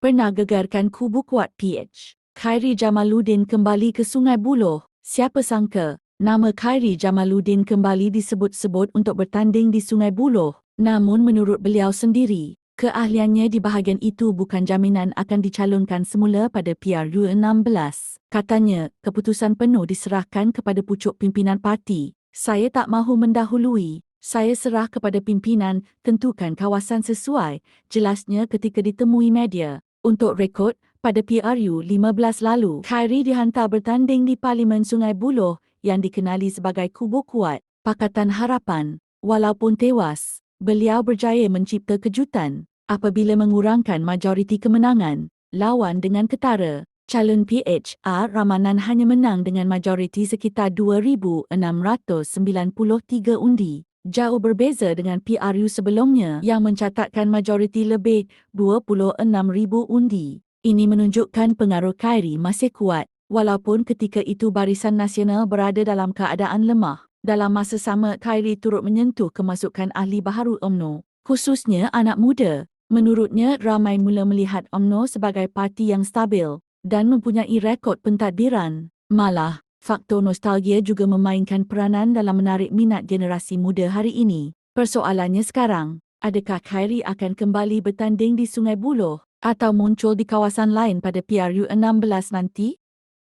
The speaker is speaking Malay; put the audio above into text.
pernah gegarkan kubu kuat PH. Khairi Jamaluddin kembali ke Sungai Buloh. Siapa sangka, nama Khairi Jamaluddin kembali disebut-sebut untuk bertanding di Sungai Buloh. Namun menurut beliau sendiri, keahliannya di bahagian itu bukan jaminan akan dicalonkan semula pada PRU16. Katanya, keputusan penuh diserahkan kepada pucuk pimpinan parti. Saya tak mahu mendahului. Saya serah kepada pimpinan tentukan kawasan sesuai, jelasnya ketika ditemui media. Untuk rekod, pada PRU15 lalu, Khairi dihantar bertanding di Parlimen Sungai Buloh yang dikenali sebagai Kubu Kuat, Pakatan Harapan. Walaupun tewas, beliau berjaya mencipta kejutan apabila mengurangkan majoriti kemenangan lawan dengan ketara. Calon PH R. Ramanan hanya menang dengan majoriti sekitar 2,693 undi. Jauh berbeza dengan PRU sebelumnya yang mencatatkan majoriti lebih 26,000 undi. Ini menunjukkan pengaruh Khairi masih kuat, walaupun ketika itu Barisan Nasional berada dalam keadaan lemah. Dalam masa sama, Khairi turut menyentuh kemasukan ahli baharu UMNO, khususnya anak muda. Menurutnya, ramai mula melihat UMNO sebagai parti yang stabil dan mempunyai rekod pentadbiran. Malah, faktor nostalgia juga memainkan peranan dalam menarik minat generasi muda hari ini. Persoalannya sekarang, adakah Khairi akan kembali bertanding di Sungai Buloh atau muncul di kawasan lain pada PRU16 nanti?